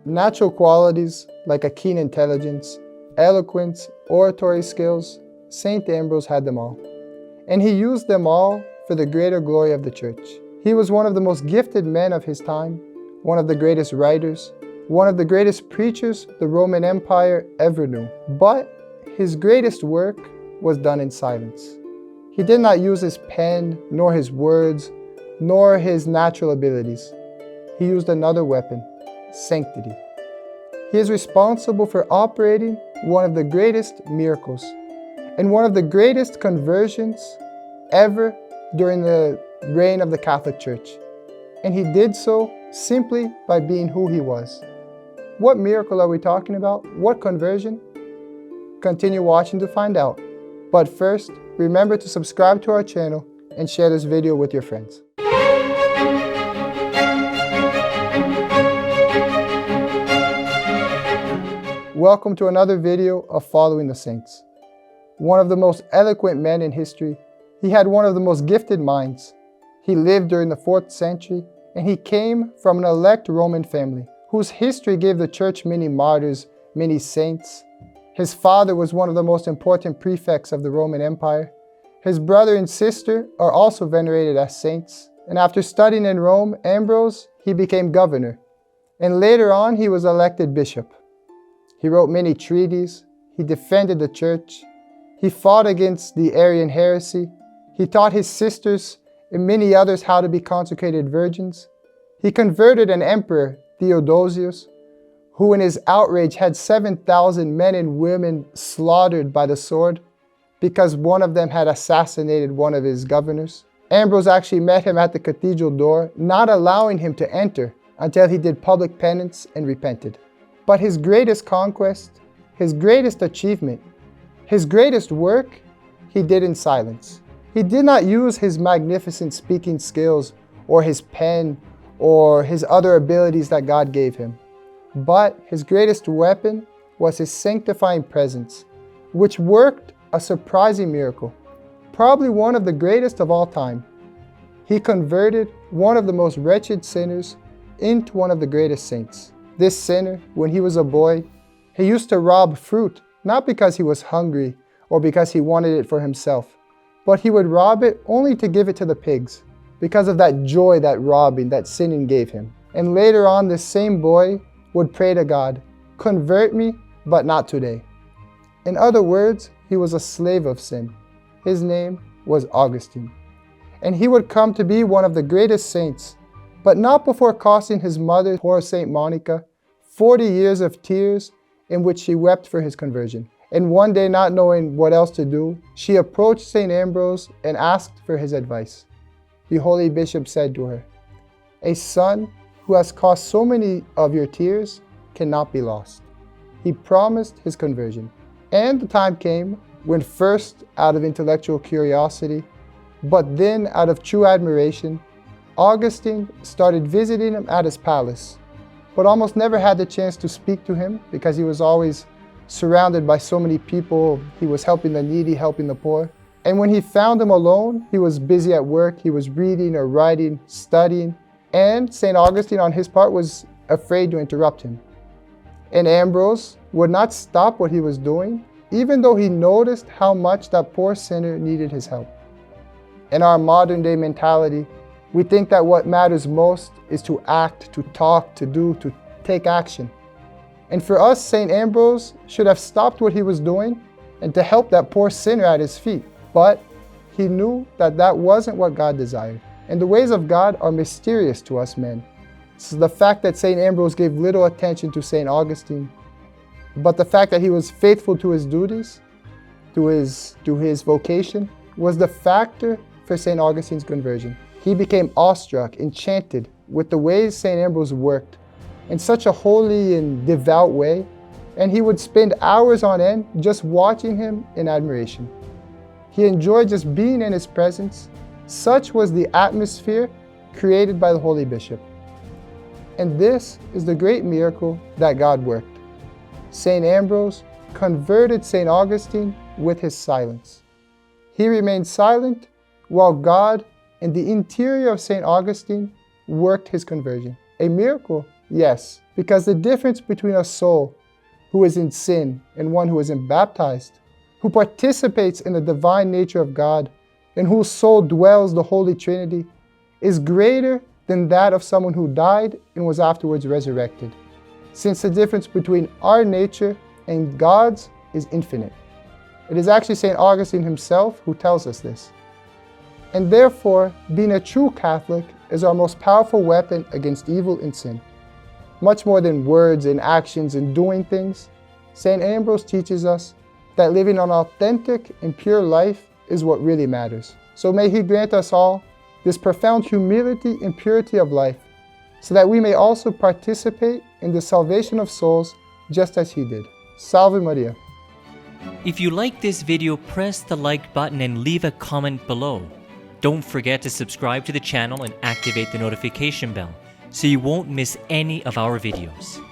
Natural qualities like a keen intelligence, eloquence, oratory skills, St. Ambrose had them all. And he used them all for the greater glory of the Church. He was one of the most gifted men of his time, one of the greatest writers, one of the greatest preachers the Roman Empire ever knew. But his greatest work was done in silence. He did not use his pen, nor his words, nor his natural abilities. He used another weapon, sanctity. He is responsible for operating one of the greatest miracles and one of the greatest conversions ever during the reign of the Catholic Church. And he did so simply by being who he was. What miracle are we talking about? What conversion? Continue watching to find out. But first, remember to subscribe to our channel and share this video with your friends. Welcome to another video of Following the Saints. One of the most eloquent men in history, he had one of the most gifted minds. He lived during the 4th century, and he came from an elect Roman family, whose history gave the church many martyrs, many saints. His father was one of the most important prefects of the Roman Empire. His brother and sister are also venerated as saints. And after studying in Rome, Ambrose, he became governor. And later on, he was elected bishop. He wrote many treatises. He defended the church. He fought against the Arian heresy. He taught his sisters and many others how to be consecrated virgins. He converted an emperor, Theodosius, who in his outrage had 7,000 men and women slaughtered by the sword because one of them had assassinated one of his governors. Ambrose actually met him at the cathedral door, not allowing him to enter until he did public penance and repented. But his greatest conquest, his greatest achievement, his greatest work, he did in silence. He did not use his magnificent speaking skills or his pen or his other abilities that God gave him. But his greatest weapon was his sanctifying presence, which worked a surprising miracle, probably one of the greatest of all time. He converted one of the most wretched sinners into one of the greatest saints. This sinner, when he was a boy, he used to rob fruit, not because he was hungry or because he wanted it for himself, but he would rob it only to give it to the pigs, because of that joy that robbing, that sinning gave him. And later on, this same boy would pray to God, "Convert me, but not today." In other words, he was a slave of sin. His name was Augustine. And he would come to be one of the greatest saints, but not before costing his mother, poor Saint Monica, 40 years of tears in which she wept for his conversion. And one day, not knowing what else to do, she approached St. Ambrose and asked for his advice. The holy bishop said to her, "A son who has cost so many of your tears cannot be lost." He promised his conversion. And the time came when, first out of intellectual curiosity, but then out of true admiration, Augustine started visiting him at his palace, but almost never had the chance to speak to him because he was always surrounded by so many people. He was helping the needy, helping the poor. And when he found him alone, he was busy at work. He was reading or writing, studying. And St. Augustine, on his part, was afraid to interrupt him. And Ambrose would not stop what he was doing, even though he noticed how much that poor sinner needed his help. In our modern day mentality, we think that what matters most is to act, to talk, to do, to take action. And for us, St. Ambrose should have stopped what he was doing and to help that poor sinner at his feet. But he knew that that wasn't what God desired. And the ways of God are mysterious to us men. So the fact that St. Ambrose gave little attention to St. Augustine, but the fact that he was faithful to his duties, to his vocation, was the factor for St. Augustine's conversion. He became awestruck, enchanted with the ways St. Ambrose worked in such a holy and devout way, and he would spend hours on end just watching him in admiration. He enjoyed just being in his presence. Such was the atmosphere created by the holy bishop. And this is the great miracle that God worked. St. Ambrose converted St. Augustine with his silence. He remained silent while God, in the interior of St. Augustine, worked his conversion. A miracle Yes, because the difference between a soul who is in sin and one who isn't baptized, who participates in the divine nature of God, in whose soul dwells the Holy Trinity, is greater than that of someone who died and was afterwards resurrected, since the difference between our nature and God's is infinite. It is actually St. Augustine himself who tells us this. And therefore, being a true Catholic is our most powerful weapon against evil and sin. Much more than words and actions and doing things, St. Ambrose teaches us that living an authentic and pure life is what really matters. So may he grant us all this profound humility and purity of life, so that we may also participate in the salvation of souls just as he did. Salve Maria. If you like this video, press the like button and leave a comment below. Don't forget to subscribe to the channel and activate the notification bell so you won't miss any of our videos.